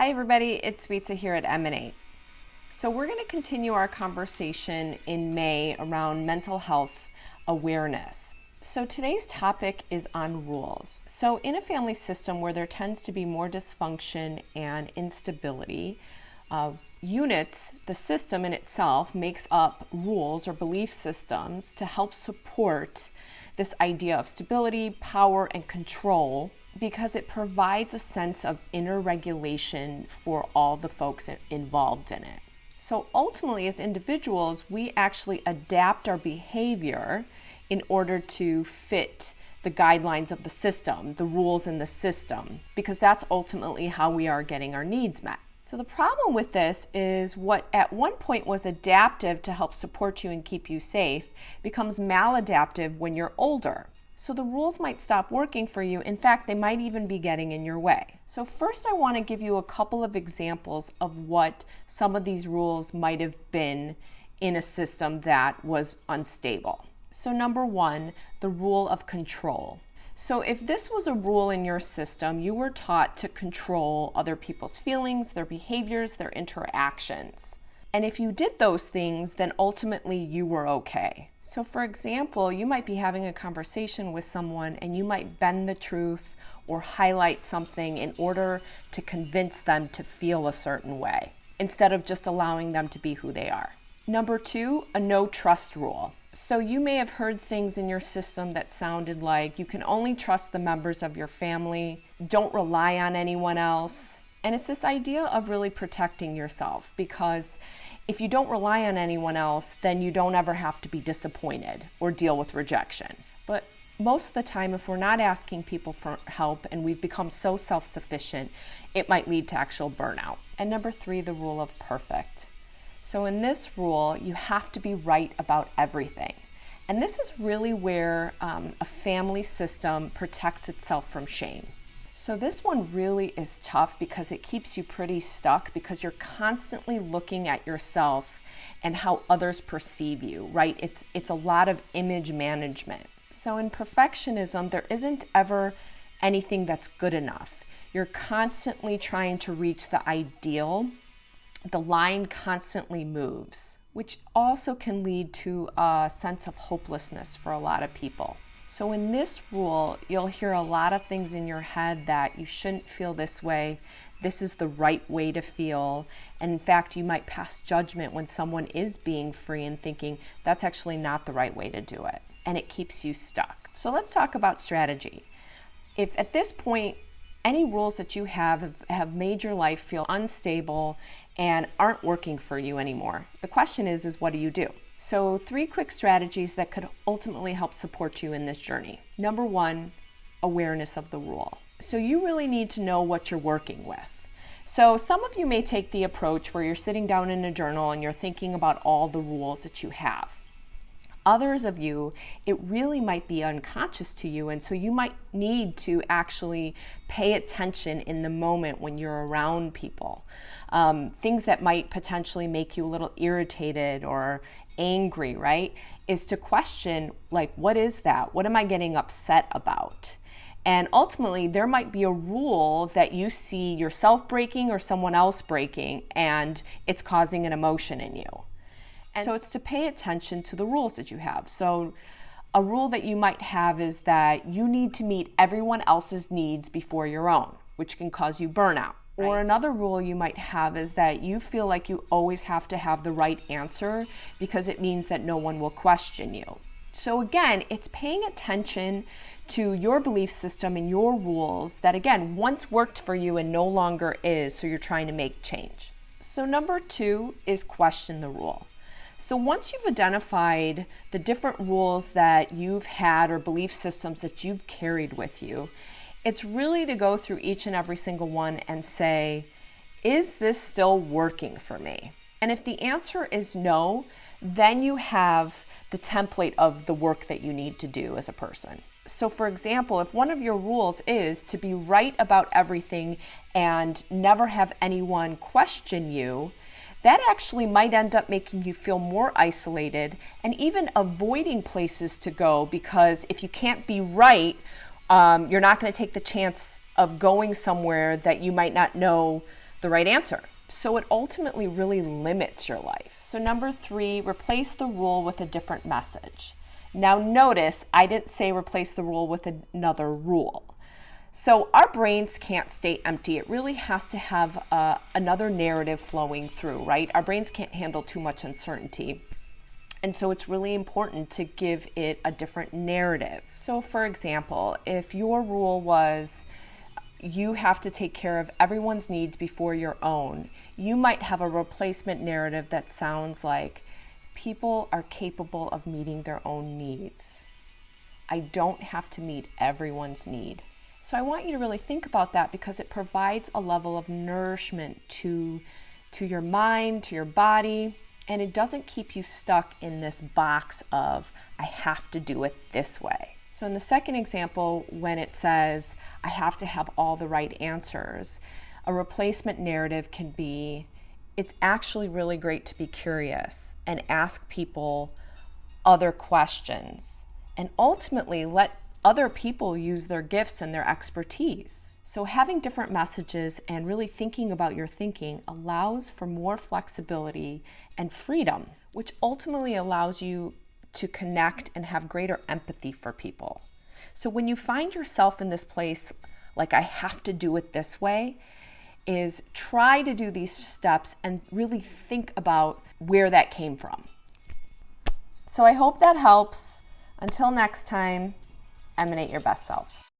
Hi everybody, it's Svita here at Emanate. So we're going to continue our conversation in May around mental health awareness. So today's topic is on rules. So in a family system where there tends to be more dysfunction and instability, units, the system in itself makes up rules or belief systems to help support this idea of stability, power, and control, because it provides a sense of inner regulation for all the folks involved in it. So ultimately, as individuals, we actually adapt our behavior in order to fit the guidelines of the system, the rules in the system, because that's ultimately how we are getting our needs met. So the problem with this is what at one point was adaptive to help support you and keep you safe becomes maladaptive when you're older. So the rules might stop working for you. In fact, they might even be getting in your way. So first, I want to give you a couple of examples of what some of these rules might have been in a system that was unstable. So number one, the rule of control. So if this was a rule in your system, you were taught to control other people's feelings, their behaviors, their interactions. And if you did those things, then ultimately you were okay. So for example, you might be having a conversation with someone and you might bend the truth or highlight something in order to convince them to feel a certain way, instead of just allowing them to be who they are. Number two, a no trust rule. So you may have heard things in your system that sounded like you can only trust the members of your family, don't rely on anyone else. And it's this idea of really protecting yourself, because if you don't rely on anyone else, then you don't ever have to be disappointed or deal with rejection. But most of the time, if we're not asking people for help and we've become so self-sufficient, it might lead to actual burnout. And number three, the rule of perfect. So in this rule, you have to be right about everything. And this is really where a family system protects itself from shame. So this one really is tough because it keeps you pretty stuck, because you're constantly looking at yourself and how others perceive you, right? It's a lot of image management. So in perfectionism, there isn't ever anything that's good enough. You're constantly trying to reach the ideal. The line constantly moves, which also can lead to a sense of hopelessness for a lot of people. So in this rule, you'll hear a lot of things in your head that you shouldn't feel this way. This is the right way to feel. And in fact, you might pass judgment when someone is being free and thinking that's actually not the right way to do it. And it keeps you stuck. So let's talk about strategy. If at this point, any rules that you have made your life feel unstable and aren't working for you anymore, the question is what do you do? So 3 quick strategies that could ultimately help support you in this journey. Number one, awareness of the rule. So you really need to know what you're working with. So some of you may take the approach where you're sitting down in a journal and you're thinking about all the rules that you have. Others of you, it really might be unconscious to you, and so you might need to actually pay attention in the moment when you're around people. Things that might potentially make you a little irritated or angry, right, is to question, like, what is that? What am I getting upset about? And ultimately, there might be a rule that you see yourself breaking or someone else breaking, and it's causing an emotion in you. And so it's to pay attention to the rules that you have. So a rule that you might have is that you need to meet everyone else's needs before your own, which can cause you burnout. Right. Or another rule you might have is that you feel like you always have to have the right answer because it means that no one will question you. So again, it's paying attention to your belief system and your rules that, again, once worked for you and no longer is, so you're trying to make change. So number 2 is question the rule. So once you've identified the different rules that you've had or belief systems that you've carried with you, it's really to go through each and every single one and say, is this still working for me? And if the answer is no, then you have the template of the work that you need to do as a person. So for example, if one of your rules is to be right about everything and never have anyone question you, that actually might end up making you feel more isolated and even avoiding places to go, because if you can't be right, you're not going to take the chance of going somewhere that you might not know the right answer. So it ultimately really limits your life. So number 3, replace the rule with a different message. Now notice, I didn't say replace the rule with another rule. So our brains can't stay empty. It really has to have another narrative flowing through, right? Our brains can't handle too much uncertainty. And so it's really important to give it a different narrative. So for example, if your rule was you have to take care of everyone's needs before your own, you might have a replacement narrative that sounds like people are capable of meeting their own needs. I don't have to meet everyone's need. So I want you to really think about that because it provides a level of nourishment to your mind, to your body, and it doesn't keep you stuck in this box of, I have to do it this way. So in the second example, when it says, I have to have all the right answers, a replacement narrative can be, it's actually really great to be curious and ask people other questions and ultimately let other people use their gifts and their expertise. So having different messages and really thinking about your thinking allows for more flexibility and freedom, which ultimately allows you to connect and have greater empathy for people. So when you find yourself in this place, like I have to do it this way, is try to do these steps and really think about where that came from. So I hope that helps. Until next time, emanate your best self.